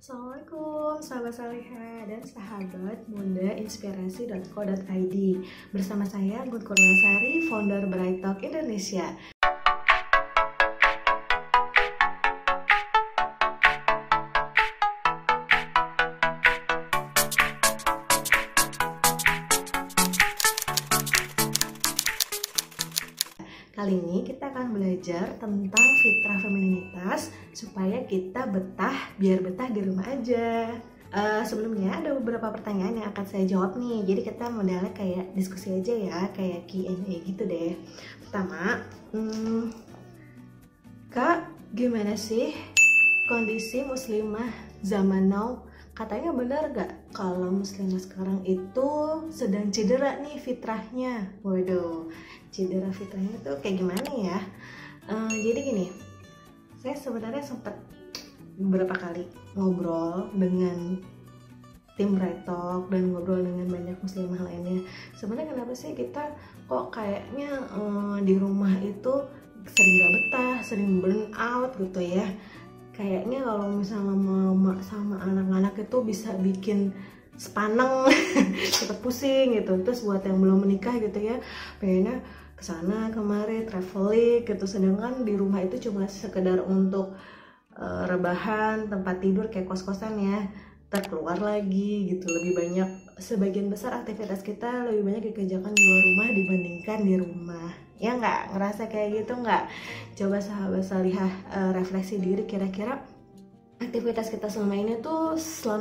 Assalamualaikum sahabat Saliha dan sahabat Bunda Inspirasi.co.id. Bersama saya Gun Kurniasari, founder Bright Talk Indonesia. Kali ini kita akan belajar tentang fitrah femininitas supaya kita biar betah di rumah aja. Sebelumnya ada beberapa pertanyaan yang akan saya jawab nih. Jadi kita modelnya kayak diskusi aja ya, kayak Q&A gitu deh. Pertama, Kak, gimana sih kondisi muslimah zaman now? Katanya benar gak kalau muslimah sekarang itu sedang cedera nih fitrahnya? Waduh, cedera fitrahnya itu kayak gimana ya? Jadi gini, saya sebenarnya sempat beberapa kali ngobrol dengan tim Bright Talk dan ngobrol dengan banyak muslimah lainnya. Sebenarnya kenapa sih kita kok kayaknya di rumah itu sering gak betah, sering burn out gitu ya? Kayaknya kalau misalnya mama sama anak-anak itu bisa bikin sepaneng cepet pusing gitu. Terus buat yang belum menikah gitu ya, pengennya kesana kemari traveling gitu, sedangkan di rumah itu cuma sekedar untuk rebahan, tempat tidur kayak kos-kosan ya, terkeluar lagi gitu. Lebih banyak, sebagian besar aktivitas kita lebih banyak dikerjakan di luar rumah dibandingkan di rumah. Ya nggak, ngerasa kayak gitu nggak? Coba sahabat Salihah refleksi diri, kira-kira aktivitas kita selama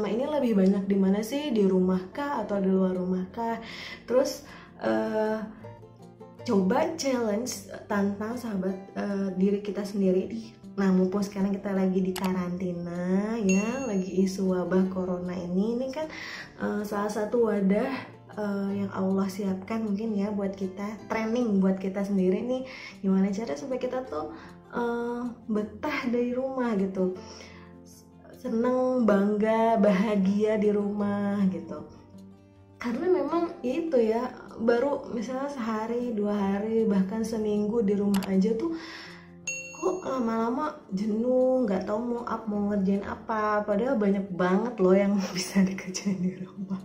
ini lebih banyak di mana sih? Di rumah kah atau di luar rumah kah? Terus coba challenge, tantang sahabat diri kita sendiri nih. Nah, mumpung sekarang kita lagi di karantina ya, lagi isu wabah corona ini kan salah satu wadah yang Allah siapkan mungkin ya buat kita, training buat kita sendiri nih, gimana cara supaya kita tuh betah dari rumah gitu, seneng, bangga, bahagia di rumah gitu. Karena memang itu ya, baru misalnya sehari, 2 hari, bahkan seminggu di rumah aja tuh kok lama-lama jenuh, nggak tahu mau ngerjain apa, padahal banyak banget loh yang bisa dikerjain di rumah.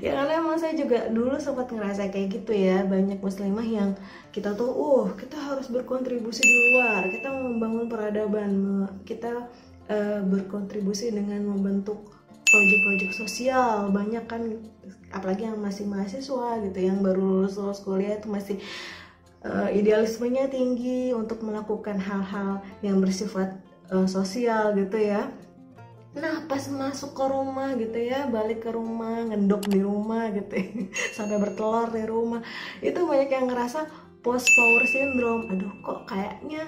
Ya karena emang saya juga dulu sempat ngerasa kayak gitu ya, banyak muslimah yang kita tuh kita harus berkontribusi di luar, kita membangun peradaban, kita berkontribusi dengan membentuk proyek-proyek sosial. Banyak kan, apalagi yang masih mahasiswa gitu, yang baru lulus kuliah itu masih idealismenya tinggi untuk melakukan hal-hal yang bersifat sosial gitu ya. Nah, pas masuk ke rumah gitu ya, balik ke rumah, ngendok di rumah gitu ya, sampai bertelur di rumah, itu banyak yang ngerasa post power syndrome. Aduh, kok kayaknya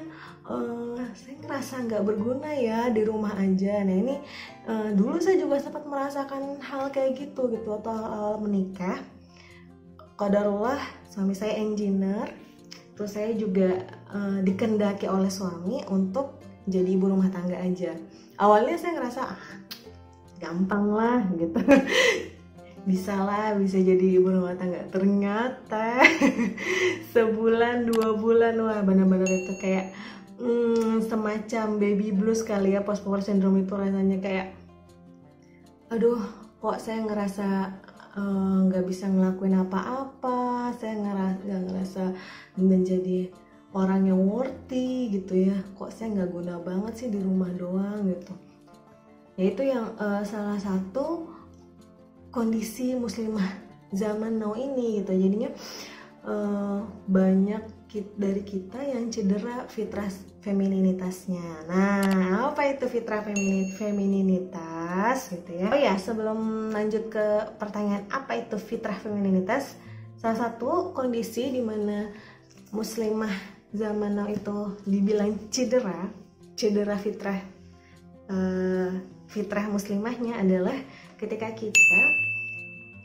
saya ngerasa nggak berguna ya di rumah aja. Nah ini dulu saya juga sempat merasakan hal kayak gitu atau awal menikah. Qadarullah suami saya engineer, terus saya juga dikendaki oleh suami untuk jadi ibu rumah tangga aja. Awalnya saya ngerasa gampang lah gitu, bisa jadi ibu rumah tangga. Ternyata sebulan 2 bulan wah benar-benar itu kayak semacam baby blues kali ya, post power syndrome itu rasanya kayak aduh, kok saya ngerasa nggak bisa ngelakuin apa-apa, saya ngerasa menjadi orang yang worthy gitu ya, kok saya nggak guna banget sih di rumah doang gitu. Ya itu yang salah satu kondisi muslimah zaman now ini gitu. Jadinya banyak dari kita yang cedera fitrah femininitasnya. Nah, apa itu fitrah femininitas gitu ya? Oh ya, sebelum lanjut ke pertanyaan apa itu fitrah femininitas, salah satu kondisi di mana muslimah zaman now itu dibilang cedera fitrah muslimahnya adalah ketika kita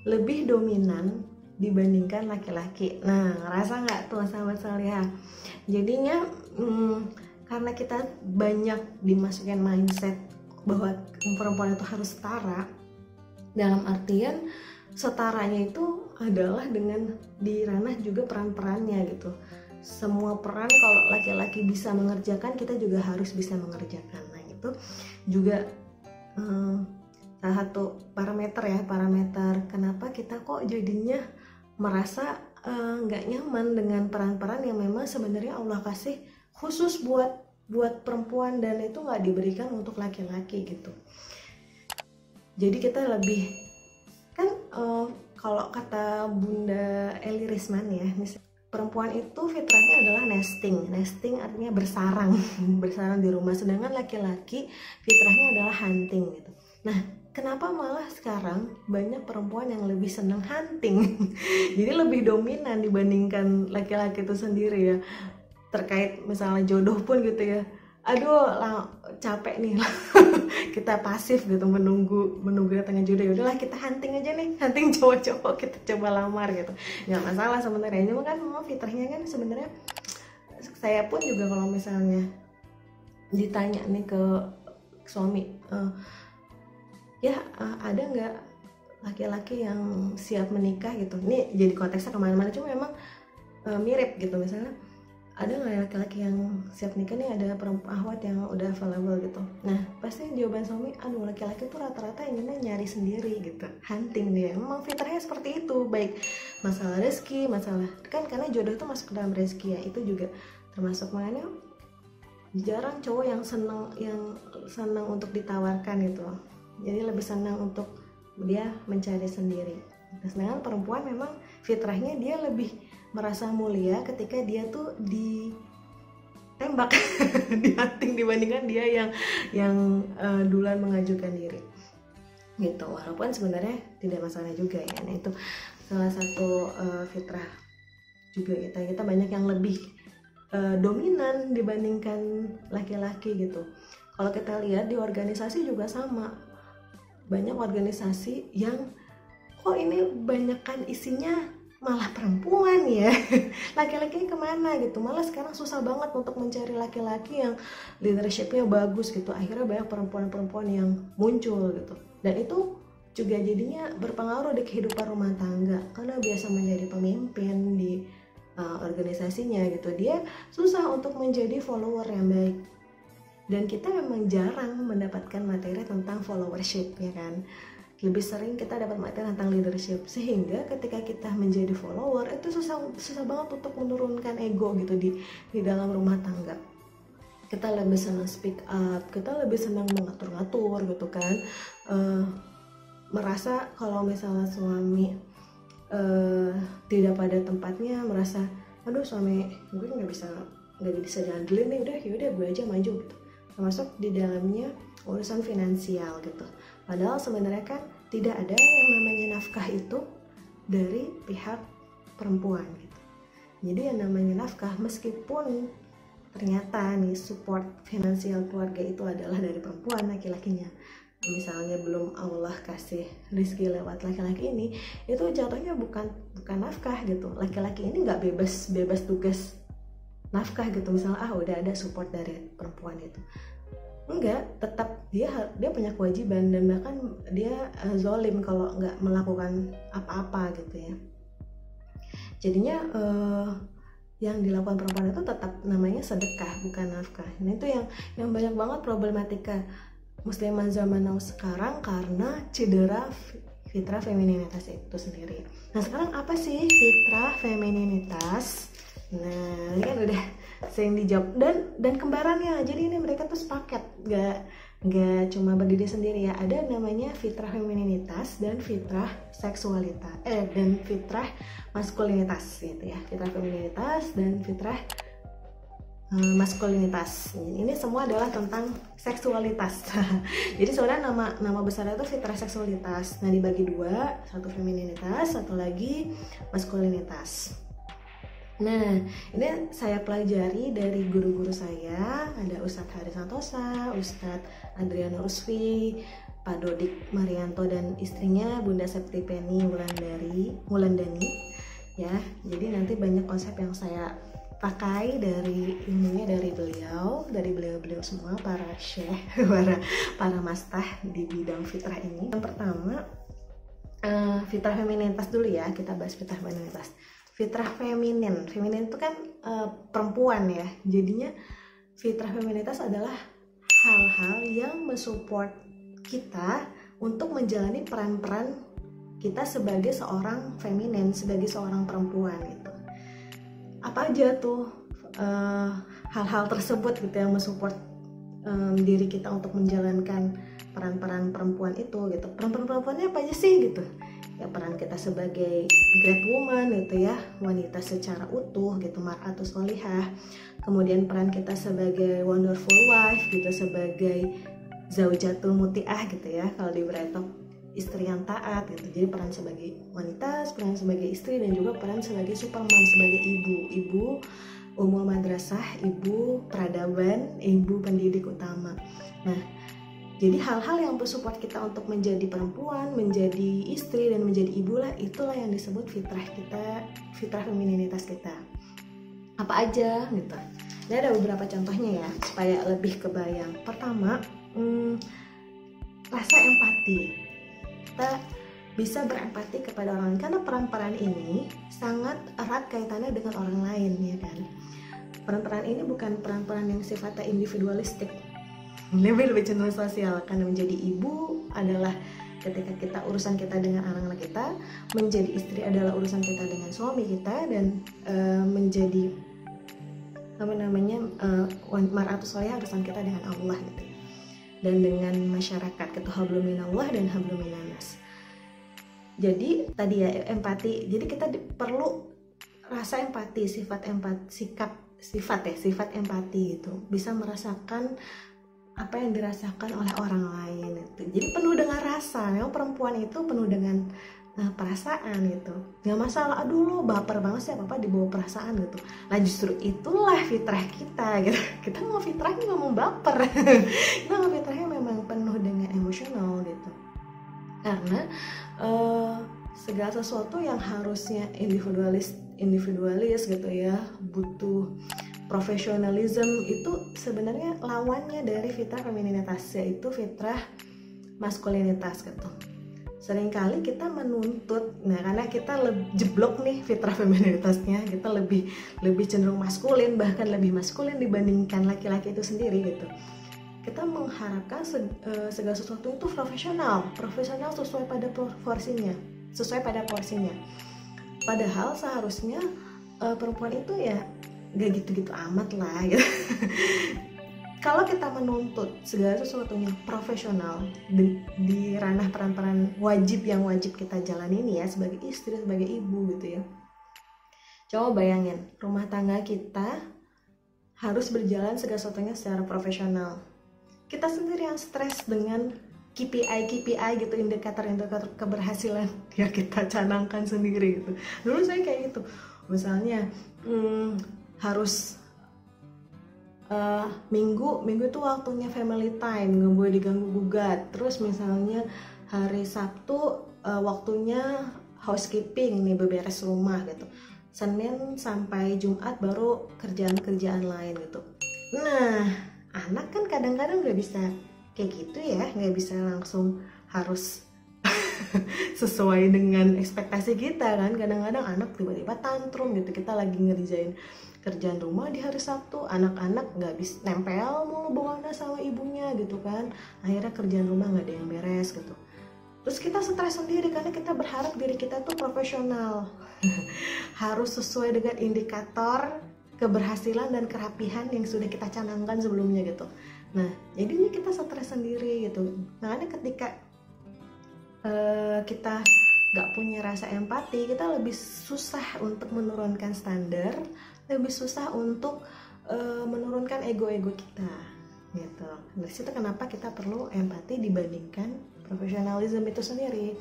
lebih dominan dibandingkan laki-laki. Nah, ngerasa nggak tuh sahabat Salihah? Jadinya karena kita banyak dimasukin mindset bahwa perempuan itu harus setara, dalam artian setaranya itu adalah dengan di ranah juga peran-perannya gitu. Semua peran kalau laki-laki bisa mengerjakan, kita juga harus bisa mengerjakan. Nah itu juga salah satu parameter kenapa kita kok jadinya merasa nggak nyaman dengan peran-peran yang memang sebenarnya Allah kasih khusus buat perempuan dan itu nggak diberikan untuk laki-laki gitu. Jadi kita lebih kan kalau kata Bunda Eli Risman ya, perempuan itu fitrahnya adalah nesting artinya bersarang bersarang di rumah, sedangkan laki-laki fitrahnya adalah hunting gitu. Nah, kenapa malah sekarang banyak perempuan yang lebih senang hunting jadi lebih dominan dibandingkan laki-laki itu sendiri ya, terkait misalnya jodoh pun gitu ya, aduh capek nih kita pasif gitu menunggu datangnya jodoh, yaudahlah kita hunting aja nih, hunting cowok-cowok kita coba lamar gitu, nggak masalah sebenarnya. Cuma kan memang fitrahnya kan sebenarnya, saya pun juga kalau misalnya ditanya nih ke suami, ada nggak laki-laki yang siap menikah gitu, ini jadi konteksnya kemana-mana, cuma memang mirip gitu, misalnya ada nggak laki-laki yang siap nikah nih, ada ahwat yang udah available gitu. Nah pasti jawaban suami, aduh laki-laki tuh rata-rata inginnya nyari sendiri gitu, hunting dia. Memang fitrahnya seperti itu, baik masalah rezeki, masalah kan karena jodoh itu masuk ke dalam rezeki ya, itu juga termasuk. Makanya jarang cowok yang senang untuk ditawarkan gitu, jadi lebih senang untuk dia mencari sendiri. Nah, sedangkan perempuan memang fitrahnya dia lebih merasa mulia ketika dia tuh ditembak dihunting dibandingkan dia yang duluan mengajukan diri gitu, walaupun sebenarnya tidak masalah juga ya. Nah itu salah satu fitrah juga, kita banyak yang lebih dominan dibandingkan laki-laki gitu. Kalau kita lihat di organisasi juga sama, banyak organisasi yang kok ini banyakkan isinya malah perempuan ya, laki-laki kemana gitu. Malah sekarang susah banget untuk mencari laki-laki yang leadershipnya bagus gitu, akhirnya banyak perempuan-perempuan yang muncul gitu, dan itu juga jadinya berpengaruh di kehidupan rumah tangga, karena biasa menjadi pemimpin di organisasinya gitu, dia susah untuk menjadi follower yang baik. Dan kita memang jarang mendapatkan materi tentang followership ya kan, lebih sering kita dapat materi tentang leadership, sehingga ketika kita menjadi follower itu susah banget untuk menurunkan ego gitu di dalam rumah tangga. Kita lebih senang speak up, kita lebih senang mengatur-ngatur gitu kan, merasa kalau misalnya suami tidak pada tempatnya, merasa aduh suami gue nggak bisa diandelin nih, yaudah gue aja maju gitu, termasuk di dalamnya urusan finansial gitu. Padahal sebenarnya kan tidak ada yang namanya nafkah itu dari pihak perempuan gitu. Jadi yang namanya nafkah, meskipun ternyata nih support finansial keluarga itu adalah dari perempuan, laki-lakinya misalnya belum Allah kasih rezeki lewat laki-laki ini, itu jatuhnya bukan nafkah gitu. Laki-laki ini nggak bebas tugas nafkah gitu, misalnya udah ada support dari perempuan itu. Enggak, tetap dia punya kewajiban, dan bahkan dia zolim kalau nggak melakukan apa-apa gitu ya. Jadinya yang dilakukan perempuan itu tetap namanya sedekah, bukan nafkah. Nah itu yang banyak banget problematika muslimah zaman now sekarang, karena cedera fitrah femininitas itu sendiri. Nah sekarang apa sih fitrah femininitas? Nah ini kan udah sering dijawab, dan kembarannya. Jadi ini mereka tuh sepaket, nggak cuma berdiri sendiri ya. Ada namanya fitrah femininitas dan fitrah seksualitas dan fitrah maskulinitas gitu ya. Fitrah femininitas dan fitrah maskulinitas. Ini semua adalah tentang seksualitas. Jadi sebenarnya nama besarnya itu fitrah seksualitas. Nah dibagi dua, satu femininitas, satu lagi maskulinitas. Nah, ini saya pelajari dari guru-guru saya, ada Ustadz Haris Santosa, Ustadz Adriano Rusfi, Pak Dodik Marianto, dan istrinya Bunda Septipeni Wulandani. Ya, jadi nanti banyak konsep yang saya pakai dari ilmunya dari beliau semua, para syekh, para mastah di bidang fitrah ini. Yang pertama, fitrah femininitas dulu ya, kita bahas fitrah femininitas. Fitrah feminin itu kan perempuan ya, jadinya fitrah feminitas adalah hal-hal yang mensupport kita untuk menjalani peran-peran kita sebagai seorang feminin, sebagai seorang perempuan gitu. Apa aja tuh hal-hal tersebut gitu yang mensupport diri kita untuk menjalankan peran-peran perempuan itu gitu. Peran-peran perempuannya apa aja sih gitu? Ya peran kita sebagai great woman gitu ya, wanita secara utuh gitu, mar'atus sholihah. Kemudian peran kita sebagai wonderful wife gitu, sebagai zaujatul muti'ah gitu ya kalau di Bretok, istri yang taat gitu. Jadi peran sebagai wanita, peran sebagai istri, dan juga peran sebagai super mom, sebagai ibu umul madrasah, ibu peradaban, ibu pendidik utama. Nah, jadi hal-hal yang bersupport kita untuk menjadi perempuan, menjadi istri, dan menjadi ibu lah, itulah yang disebut fitrah kita, fitrah femininitas kita. Apa aja gitu. Ini ada beberapa contohnya ya, supaya lebih kebayang. Pertama, rasa empati. Kita bisa berempati kepada orang lain, karena peran-peran ini sangat erat kaitannya dengan orang lain ya kan. Peran-peran ini bukan peran-peran yang sifatnya individualistik, lebih cenderung sosial. Karena menjadi ibu adalah ketika kita urusan kita dengan anak-anak kita, menjadi istri adalah urusan kita dengan suami kita, dan menjadi mar'atus sholihah urusan kita dengan Allah gitu ya, dan dengan masyarakat, gitu, hablum minallah dan hablum minannas. Jadi tadi ya empati, jadi kita perlu rasa empati, sifat empati itu bisa merasakan apa yang dirasakan oleh orang lain itu. Jadi penuh dengan rasa. Memang perempuan itu penuh dengan perasaan gitu. Gak masalah, aduh lo baper banget sih, apa-apa dibawa perasaan gitu. Nah justru itulah fitrah kita gitu. Kita mau fitrahnya gak mau baper. Kita mau fitrahnya memang penuh dengan emosional gitu. Karena segala sesuatu yang harusnya individualis gitu ya, butuh profesionalism, itu sebenarnya lawannya dari fitrah femininitas, yaitu fitrah maskulinitas gitu. Seringkali kita menuntut, karena kita jeblok nih fitrah femininitasnya, kita lebih cenderung maskulin, bahkan lebih maskulin dibandingkan laki-laki itu sendiri gitu. Kita mengharapkan segala sesuatu itu profesional sesuai pada porsinya. Padahal seharusnya perempuan itu ya gak gitu-gitu amat lah gitu. Kalau kita menuntut segala sesuatunya profesional di ranah peran-peran wajib yang wajib kita jalani ini ya, sebagai istri, sebagai ibu gitu ya. Coba bayangin, rumah tangga kita harus berjalan segala sesuatunya secara profesional. Kita sendiri yang stres dengan KPI gitu, indikator keberhasilan ya kita canangkan sendiri gitu. Dulu saya kayak gitu, misalnya harus minggu itu waktunya family time, nggak boleh diganggu gugat. Terus misalnya hari Sabtu waktunya housekeeping nih, beberes rumah gitu. Senin sampai Jumat baru kerjaan lain gitu. Nah, anak kan kadang-kadang nggak bisa kayak gitu ya, nggak bisa langsung harus sesuai dengan ekspektasi kita kan. Kadang-kadang anak tiba-tiba tantrum gitu, kita lagi ngerjain kerjaan rumah di hari Sabtu, anak-anak nggak bisa nempel mulu bawaannya sama ibunya gitu kan, akhirnya kerjaan rumah nggak ada yang beres gitu. Terus kita stres sendiri karena kita berharap diri kita tuh profesional harus sesuai dengan indikator keberhasilan dan kerapihan yang sudah kita canangkan sebelumnya gitu. Nah jadi ini kita stres sendiri gitu. Nah ketika kita nggak punya rasa empati, kita lebih susah untuk menurunkan standar, lebih susah untuk menurunkan ego kita gitu. Dari situ kenapa kita perlu empati dibandingkan profesionalisme itu sendiri.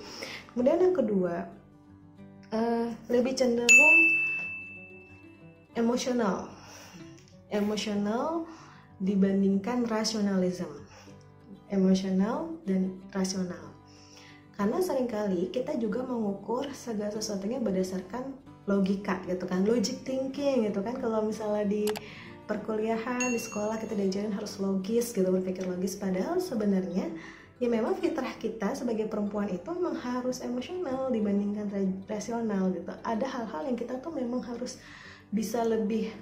Kemudian yang kedua, lebih cenderung emosional dibandingkan rasionalisme, emosional dan rasional. Karena seringkali kita juga mengukur segala sesuatunya berdasarkan logika gitu kan, logic thinking gitu kan. Kalau misalnya di perkuliahan, di sekolah kita diajarin harus logis gitu, berpikir logis. Padahal sebenarnya ya memang fitrah kita sebagai perempuan itu memang harus emosional dibandingkan rasional gitu. Ada hal-hal yang kita tuh memang harus bisa lebih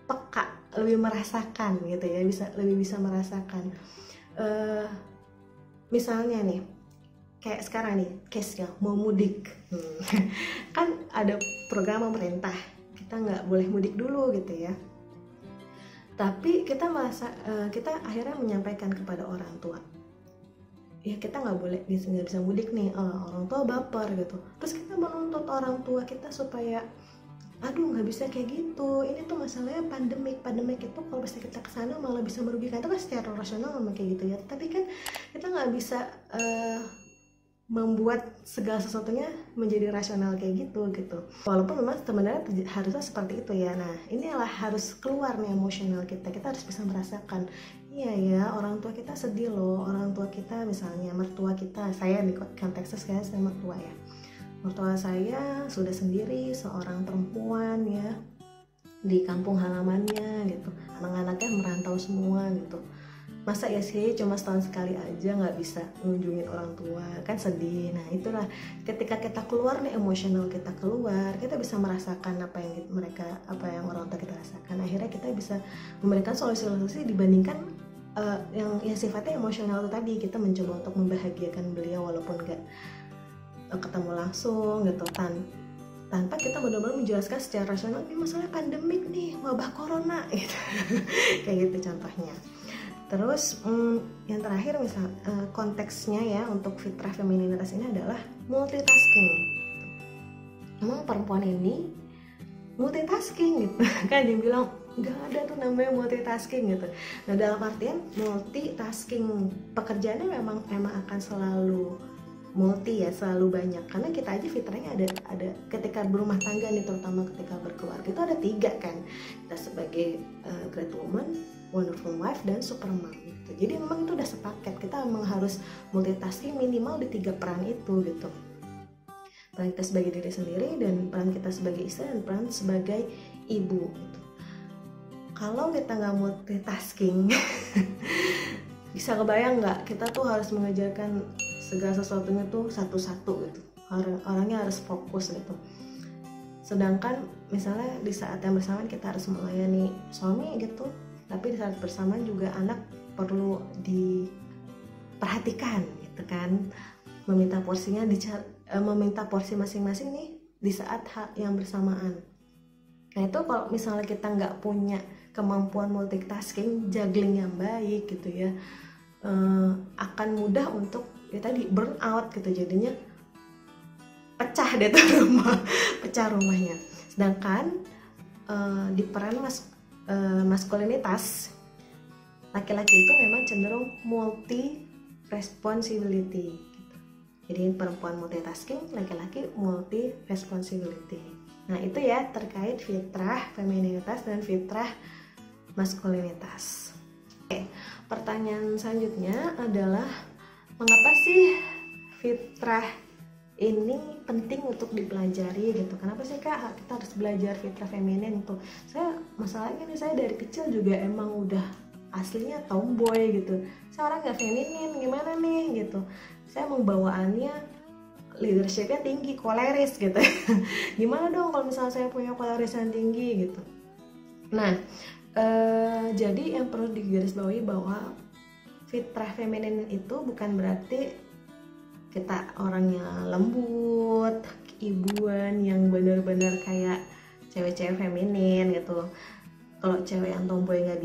peka, lebih merasakan gitu ya, lebih bisa merasakan. Misalnya nih, kayak sekarang nih case ya mau mudik. Kan ada program pemerintah kita nggak boleh mudik dulu gitu ya, tapi kita kita akhirnya menyampaikan kepada orang tua ya kita nggak bisa mudik nih, orang tua baper gitu, terus kita menuntut orang tua kita supaya aduh nggak bisa kayak gitu, ini tuh masalahnya pandemik itu kalau bisa kita kesana malah bisa merugikan. Itu kan secara rasional memang kayak gitu ya, tapi kan kita nggak bisa membuat segala sesuatunya menjadi rasional kayak gitu walaupun memang sebenarnya harusnya seperti itu ya. Nah inilah harus keluar nih emosional kita harus bisa merasakan iya ya orang tua kita sedih loh, orang tua kita misalnya mertua kita, saya di konteksnya saya mertua ya, mertua saya sudah sendiri seorang perempuan ya di kampung halamannya gitu, anak-anaknya merantau semua gitu. Masa ya sih cuma setahun sekali aja nggak bisa ngunjungin orang tua, kan sedih. Nah itulah ketika kita keluar nih emosional kita keluar, kita bisa merasakan apa yang orang tua kita rasakan. Akhirnya kita bisa memberikan solusi-solusi dibandingkan yang sifatnya emosional itu tadi. Kita mencoba untuk membahagiakan beliau walaupun nggak ketemu langsung gitu, tanpa kita benar-benar menjelaskan secara rasional ini masalah pandemik nih, wabah corona gitu. Kayak gitu contohnya. Terus yang terakhir konteksnya ya untuk fitrah femininitas ini adalah multitasking. Emang perempuan ini multitasking gitu kan, dia bilang nggak ada tuh namanya multitasking gitu. Nah dalam artian multitasking pekerjaannya memang akan selalu multi ya, selalu banyak, karena kita aja fitrahnya ada ketika berumah tangga nih, terutama ketika berkeluarga itu ada 3 kan, kita sebagai great woman, wonderful wife, dan super mom gitu. Jadi memang itu udah sepaket, kita memang harus multitasking minimal di 3 peran itu gitu, peran kita sebagai diri sendiri, dan peran kita sebagai istri, dan peran sebagai ibu gitu. Kalau kita nggak multitasking bisa kebayang nggak kita tuh harus mengajarkan segala sesuatunya tuh satu-satu gitu, orangnya harus fokus gitu. Sedangkan misalnya di saat yang bersamaan kita harus melayani suami gitu, tapi di saat bersamaan juga anak perlu diperhatikan gitu kan, meminta porsi masing-masing nih di saat yang bersamaan. Nah itu kalau misalnya kita nggak punya kemampuan multitasking, juggling yang baik gitu ya, akan mudah untuk ya tadi burn out gitu, jadinya pecah deh tuh rumahnya. Sedangkan di peran maskulinitas, laki-laki itu memang cenderung multi responsibility gitu. Jadi perempuan multitasking, laki-laki multi responsibility. Nah itu ya terkait fitrah femininitas dan fitrah maskulinitas. Oke, pertanyaan selanjutnya adalah mengapa sih fitrah ini penting untuk dipelajari gitu? Kenapa sih Kak kita harus belajar fitrah feminin tuh? Masalahnya nih saya dari kecil juga emang udah aslinya tomboy gitu. Saya orang gak feminin, gimana nih gitu. Saya membawaannya leadershipnya tinggi, koleris gitu. Gimana dong kalau misalnya saya punya koleris yang tinggi gitu? Nah, jadi yang perlu digarisbawahi bahwa fitrah feminin itu bukan berarti kita orangnya lembut, ibuan yang benar-benar kayak cewek-cewek feminin gitu. Kalau cewek yang tomboy nggak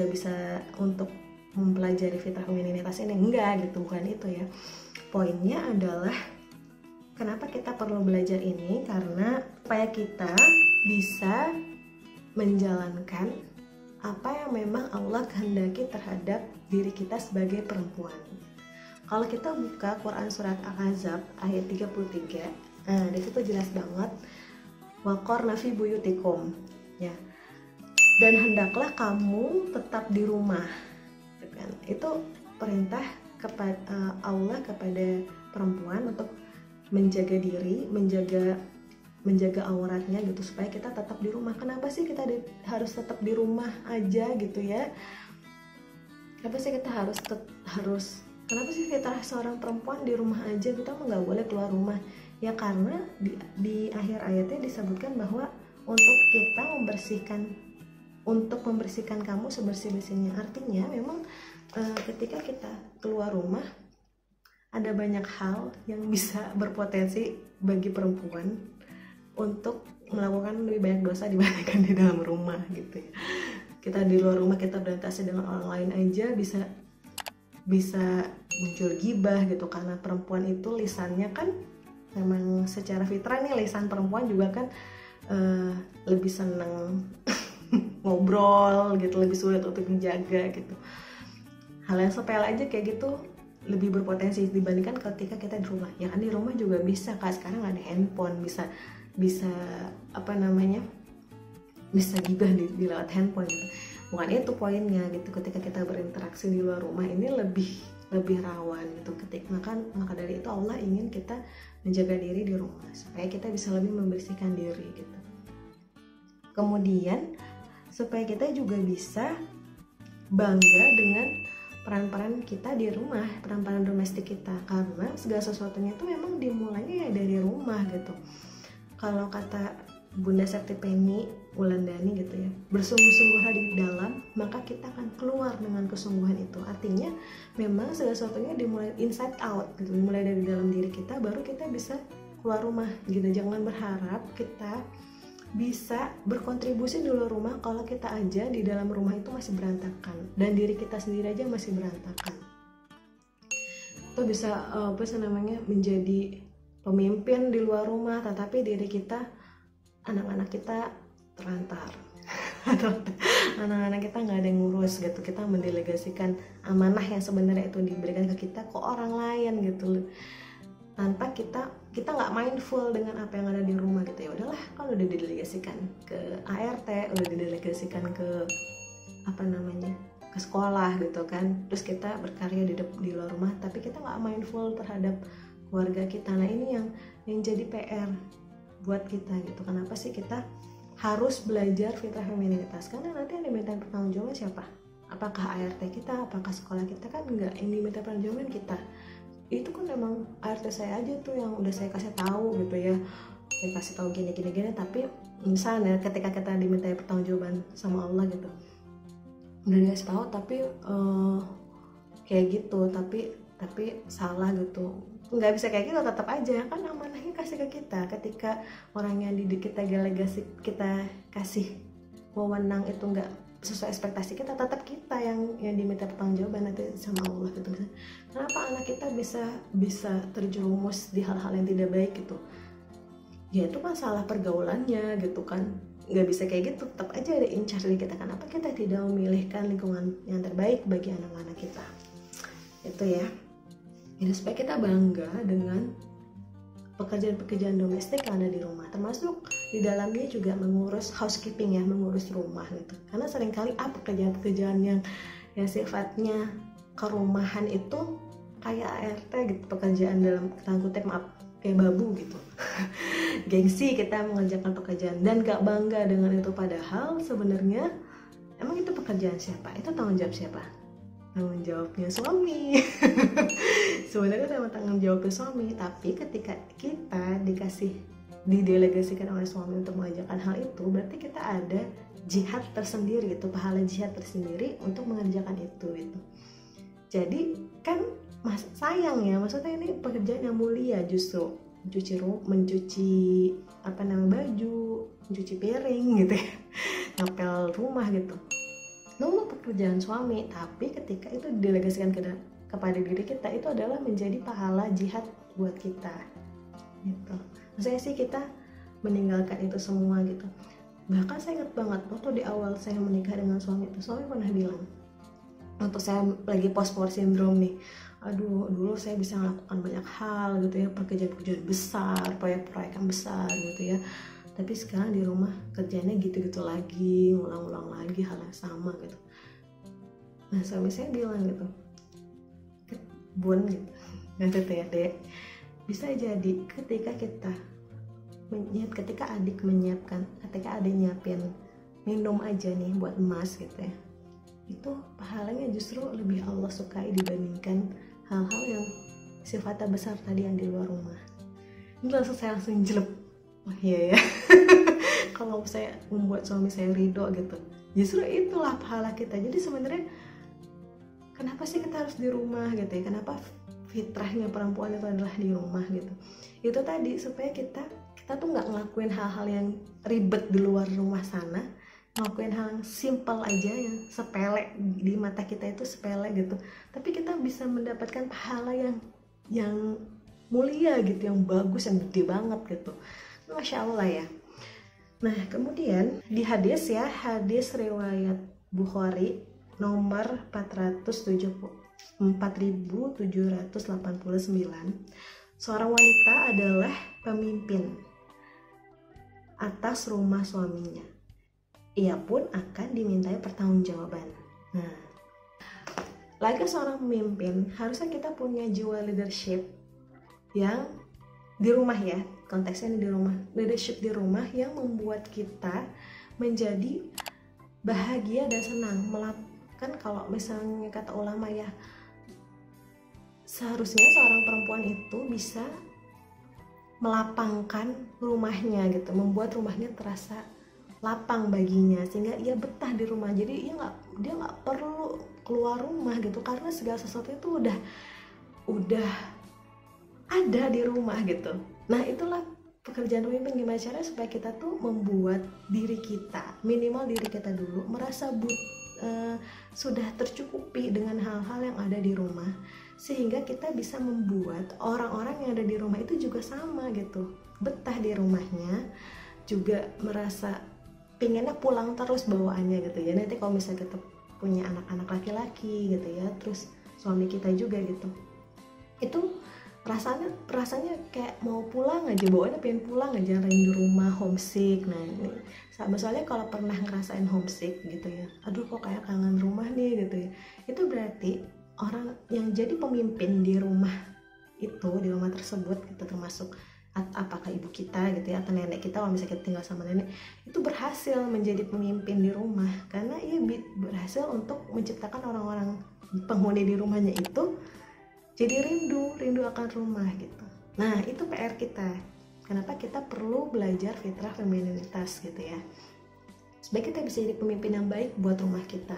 bisa untuk mempelajari fitrah femininitas ini, enggak gitu, bukan itu ya. Poinnya adalah kenapa kita perlu belajar ini, karena supaya kita bisa menjalankan apa yang memang Allah kehendaki terhadap diri kita sebagai perempuan. Kalau kita buka Quran surat Al-Ahzab ayat 33, nah di situ jelas banget waqarna fi buyutikum ya. Dan hendaklah kamu tetap di rumah. Itu perintah Allah kepada perempuan untuk menjaga diri, menjaga auratnya gitu, supaya kita tetap di rumah. Kenapa sih kita harus tetap di rumah aja gitu ya? Kenapa sih kita kenapa sih kita seorang perempuan di rumah aja, kita nggak boleh keluar rumah? Ya karena di akhir ayatnya disebutkan bahwa untuk membersihkan kamu sebersih-bersihnya. Artinya memang ketika kita keluar rumah ada banyak hal yang bisa berpotensi bagi perempuan untuk melakukan lebih banyak dosa dibandingkan di dalam rumah gitu ya. Kita di luar rumah kita berinteraksi dengan orang lain aja bisa muncul gibah gitu, karena perempuan itu lisannya kan memang secara fitrah nih, lisan perempuan juga kan lebih seneng ngobrol gitu, lebih sulit untuk menjaga gitu. Hal yang sepele aja kayak gitu lebih berpotensi dibandingkan ketika kita di rumah. Ya kan di rumah juga bisa, kan sekarang ada handphone, bisa apa namanya, bisa gibah di lewat handphone gitu. Bukan itu poinnya gitu. Ketika kita berinteraksi di luar rumah ini lebih rawan gitu. Maka dari itu Allah ingin kita menjaga diri di rumah supaya kita bisa lebih membersihkan diri gitu. Kemudian supaya kita juga bisa bangga dengan peran-peran kita di rumah, peran-peran domestik kita, karena segala sesuatunya itu memang dimulainya ya dari rumah gitu. Kalau kata Bunda Septipenny Wulandari gitu ya, bersungguh-sungguhlah di dalam, maka kita akan keluar dengan kesungguhan itu. Artinya memang segala sesuatunya dimulai inside out gitu, dimulai dari dalam diri kita, baru kita bisa keluar rumah gitu. Jangan berharap kita bisa berkontribusi di luar rumah kalau kita aja di dalam rumah itu masih berantakan dan diri kita sendiri aja masih berantakan. Itu bisa menjadi pemimpin di luar rumah, tetapi diri kita, anak-anak kita terlantar atau anak-anak kita nggak ada yang ngurus gitu. Kita mendelegasikan amanah yang sebenarnya itu diberikan ke kita ke orang lain gitu, tanpa kita nggak mindful dengan apa yang ada di rumah gitu. Ya udahlah, kan udah didelegasikan ke ART, udah didelegasikan ke ke sekolah gitu kan, terus kita berkarya di luar rumah tapi kita nggak mindful terhadap keluarga kita. Nah ini yang jadi PR buat kita gitu. Kenapa sih kita harus belajar fitrah femininitas? Karena nanti yang diminta pertanggungjawaban siapa? Apakah ART kita, apakah sekolah kita? Kan enggak, yang diminta pertanggungjawaban kita. Itu kan memang ART saya aja tuh yang udah saya kasih tahu gitu ya, saya kasih tahu gini, tapi misalnya ketika kita diminta pertanggungjawaban sama Allah gitu, udah dikasih tahu tapi kayak gitu, tapi salah gitu, nggak bisa kayak gitu. Tetap aja kan amanahnya kasih ke kita. Ketika orang yang didik kita delegasi, kita kasih wewenang itu nggak sesuai ekspektasi kita, tetap kita yang diminta pertanggungjawaban nanti sama Allah gitu. Kenapa anak kita bisa terjerumus di hal-hal yang tidak baik gitu? Ya itu kan salah pergaulannya gitu kan. Nggak bisa kayak gitu, tetap aja ada in charge di kita. Kenapa kita tidak memilihkan lingkungan yang terbaik bagi anak-anak kita? Itu ya. Jadi supaya kita bangga dengan pekerjaan-pekerjaan domestik yang ada di rumah, termasuk di dalamnya juga mengurus housekeeping ya, mengurus rumah gitu. Karena seringkali pekerjaan-pekerjaan yang sifatnya kerumahan itu kayak ART gitu, pekerjaan dalam tanda kutip kayak babu gitu. Gengsi kita mengerjakan pekerjaan dan gak bangga dengan itu, padahal sebenarnya emang itu pekerjaan siapa? Itu tanggung jawab siapa? Tanggung jawabnya suami. Sebenarnya sama tanggung jawabnya suami, tapi ketika kita didelegasikan oleh suami untuk mengerjakan hal itu, berarti kita ada jihad tersendiri gitu, pahala jihad tersendiri untuk mengerjakan itu gitu. Jadi kan sayang ya, maksudnya ini pekerjaan yang mulia justru, mencuci baju, mencuci piring gitu ya, ngepel rumah gitu. Itu pekerjaan suami, tapi ketika itu didelegasikan kepada diri kita, itu adalah menjadi pahala jihad buat kita gitu. Maksudnya sih kita meninggalkan itu semua gitu. Bahkan saya ingat banget waktu di awal saya menikah dengan suami itu, suami pernah bilang, waktu saya lagi post-war syndrome nih, aduh dulu saya bisa melakukan banyak hal gitu ya, pekerjaan-pekerjaan besar, proyek-proyek yang besar gitu ya, tapi sekarang di rumah kerjanya gitu-gitu lagi, ngulang-ulang lagi hal yang sama gitu. Nah suami saya bilang gitu, Bun gitu, nanti ya dek, bisa jadi ketika adik menyiapkan, ketika adik nyiapin minum aja nih buat emas gitu ya, itu pahalanya justru lebih Allah sukai dibandingkan hal-hal yang sifatnya besar tadi yang di luar rumah. Ini saya langsung jelek, oh iya ya. Kalau saya membuat suami saya ridho gitu, justru itulah pahala kita. Jadi sebenarnya kenapa sih kita harus di rumah gitu ya, kenapa fitrahnya perempuan itu adalah di rumah gitu. Itu tadi supaya kita tuh nggak ngelakuin hal-hal yang ribet di luar rumah sana, ngelakuin hal yang simple aja yang sepele di mata kita itu sepele gitu, tapi kita bisa mendapatkan pahala yang mulia gitu, yang bagus, yang gede banget gitu. Masya Allah ya. Nah kemudian di hadis ya, hadis riwayat Bukhari nomor 4789, seorang wanita adalah pemimpin atas rumah suaminya. Ia pun akan dimintai pertanggungjawaban. Nah, lagi seorang pemimpin, harusnya kita punya jiwa leadership yang di rumah ya, konteksnya di rumah. Leadership di rumah yang membuat kita menjadi bahagia dan senang. Kan kalau misalnya kata ulama ya, seharusnya seorang perempuan itu bisa melapangkan rumahnya gitu, membuat rumahnya terasa lapang baginya sehingga ia betah di rumah. Jadi dia nggak perlu keluar rumah gitu, karena segala sesuatu itu udah ada di rumah gitu. Nah itulah pekerjaan pemimpin, gimana caranya supaya kita tuh membuat diri kita, minimal diri kita dulu merasa sudah tercukupi dengan hal-hal yang ada di rumah, sehingga kita bisa membuat orang-orang yang ada di rumah itu juga sama gitu, betah di rumahnya, juga merasa pinginnya pulang terus bawaannya gitu ya. Nanti kalau misalnya kita punya anak-anak laki-laki gitu ya, terus suami kita juga gitu, itu rasanya kayak mau pulang aja, bawaannya pengen pulang aja, rindu rumah, homesick. Nah ini soalnya kalau pernah ngerasain homesick gitu ya, aduh kok kayak kangen rumah nih gitu ya, itu berarti orang yang jadi pemimpin di rumah itu, di rumah tersebut gitu, termasuk apakah ibu kita gitu ya, atau nenek kita kalau misalnya kita tinggal sama nenek, itu berhasil menjadi pemimpin di rumah karena ia berhasil untuk menciptakan orang-orang penghuni di rumahnya itu jadi rindu akan rumah gitu. Nah itu PR kita, kenapa kita perlu belajar fitrah femininitas gitu ya, supaya kita bisa jadi pemimpin yang baik buat rumah kita,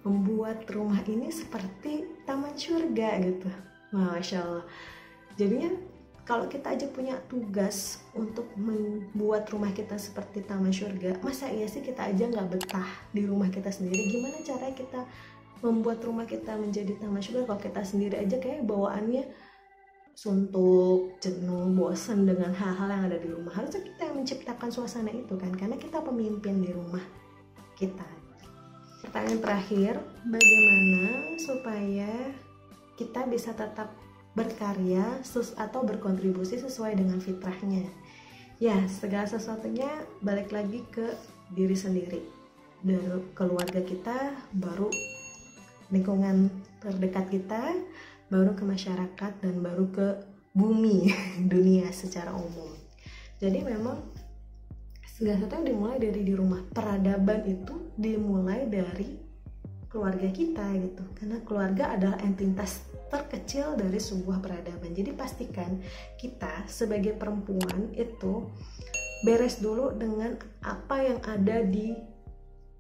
membuat rumah ini seperti taman surga gitu. Masya Allah. Jadinya kalau kita aja punya tugas untuk membuat rumah kita seperti taman surga, masa iya sih kita aja nggak betah di rumah kita sendiri? Gimana caranya kita membuat rumah kita menjadi taman surga kalau kita sendiri aja kayak bawaannya suntuk, jenuh, bosan dengan hal-hal yang ada di rumah? Harusnya kita yang menciptakan suasana itu kan, karena kita pemimpin di rumah kita. Pertanyaan terakhir, bagaimana supaya kita bisa tetap berkarya atau berkontribusi sesuai dengan fitrahnya? Ya, segala sesuatunya balik lagi ke diri sendiri. Dari keluarga kita, baru lingkungan terdekat kita, baru ke masyarakat, dan baru ke bumi, dunia secara umum. Jadi memang segala sesuatu yang dimulai dari di rumah. Peradaban itu dimulai dari keluarga kita gitu, karena keluarga adalah entitas terkecil dari sebuah peradaban. Jadi pastikan kita sebagai perempuan itu beres dulu dengan apa yang ada di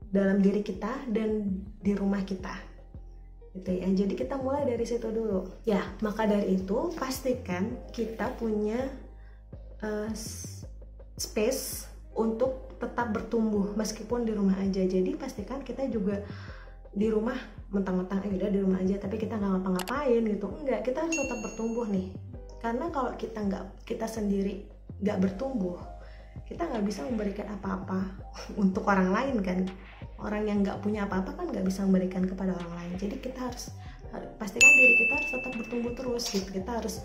dalam diri kita dan di rumah kita gitu ya. Jadi kita mulai dari situ dulu ya. Maka dari itu pastikan kita punya space untuk tetap bertumbuh meskipun di rumah aja. Jadi pastikan kita juga di rumah mentang-mentang udah di rumah aja tapi kita nggak ngapa-ngapain gitu, enggak, kita harus tetap bertumbuh nih. Karena kalau kita sendiri nggak bertumbuh, kita nggak bisa memberikan apa-apa untuk orang lain kan. Orang yang nggak punya apa-apa kan nggak bisa memberikan kepada orang lain. Jadi kita harus pastikan diri kita harus tetap bertumbuh terus gitu. Kita harus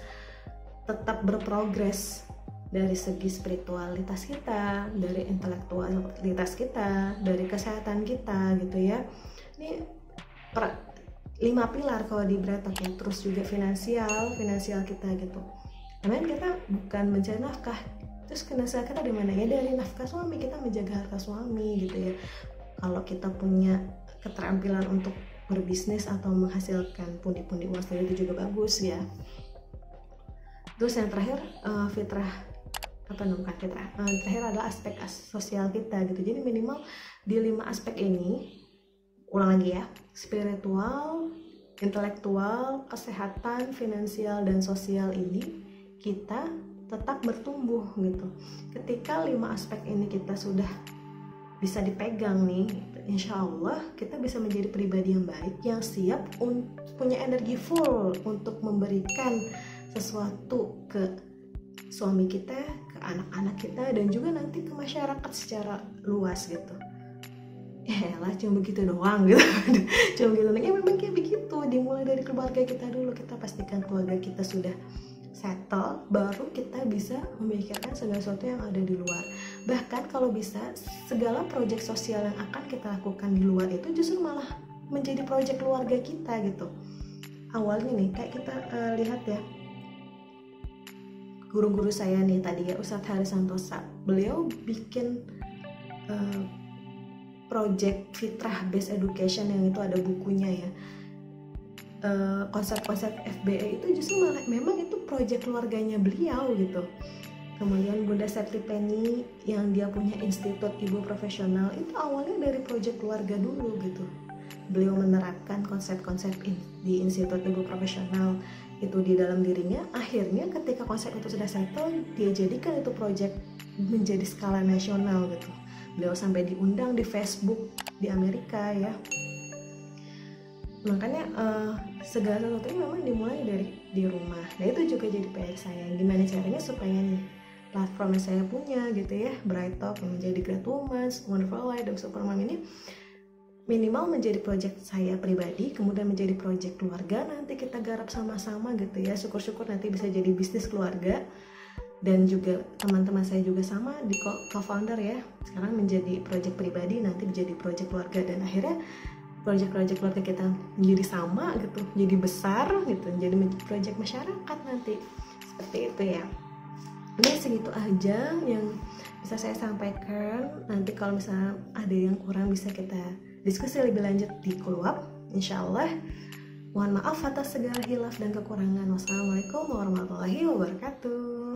tetap berprogres dari segi spiritualitas kita, dari intelektualitas kita, dari kesehatan kita gitu ya. Ini 5 pilar kalau di Bretok ya. Terus juga finansial kita gitu. Karena kita bukan mencari nafkah, terus finansial kita di mana ya? Dari nafkah suami, kita menjaga harta suami gitu ya. Kalau kita punya keterampilan untuk berbisnis atau menghasilkan pundi-pundi uang sendiri itu juga bagus ya. Terus yang terakhir terakhir adalah aspek sosial kita gitu. Jadi minimal di 5 aspek ini, ulang lagi ya, spiritual, intelektual, kesehatan, finansial, dan sosial ini kita tetap bertumbuh gitu. Ketika 5 aspek ini kita sudah bisa dipegang nih, insya Allah kita bisa menjadi pribadi yang baik, yang siap punya energi full untuk memberikan sesuatu ke suami kita, ke anak-anak kita, dan juga nanti ke masyarakat secara luas gitu. Ya lah, cuma begitu doang gitu. Cuma gitu, ya memang kayak begitu. Dimulai dari keluarga kita dulu, kita pastikan keluarga kita sudah settle, baru kita bisa memikirkan segala sesuatu yang ada di luar. Bahkan kalau bisa, segala proyek sosial yang akan kita lakukan di luar itu justru malah menjadi proyek keluarga kita gitu. Awalnya nih, kayak kita lihat ya, guru-guru saya nih tadi ya, Ustadz Haris Santosa, beliau bikin project Fitrah Based Education yang itu ada bukunya ya. Konsep-konsep FBE itu justru malah memang itu proyek keluarganya beliau gitu. Kemudian Bunda Septi Penny yang dia punya Institut Ibu Profesional itu awalnya dari proyek keluarga dulu gitu. Beliau menerapkan konsep-konsep di Institut Ibu Profesional itu di dalam dirinya. Akhirnya ketika konsep itu sudah settle, dia jadikan itu proyek menjadi skala nasional gitu. Beliau sampai diundang di Facebook di Amerika ya. Makanya segala sesuatunya memang dimulai dari di rumah. Nah itu juga jadi PR saya. Gimana caranya supaya nih platform yang saya punya gitu ya, Bright Talk yang menjadi Great Woman, Wonderful Life, dan Supermom ini minimal menjadi project saya pribadi, kemudian menjadi project keluarga. Nanti kita garap sama-sama gitu ya. Syukur-syukur nanti bisa jadi bisnis keluarga. Dan juga teman-teman saya juga sama di co-founder ya, sekarang menjadi project pribadi, nanti menjadi project keluarga, dan akhirnya project keluarga kita menjadi sama gitu, jadi besar gitu, jadi project masyarakat nanti, seperti itu ya. Ini segitu aja yang bisa saya sampaikan. Nanti kalau misalnya ada yang kurang bisa kita diskusi lebih lanjut di Kuluap, insyaallah. Mohon maaf atas segala hilaf dan kekurangan. Wassalamualaikum warahmatullahi wabarakatuh.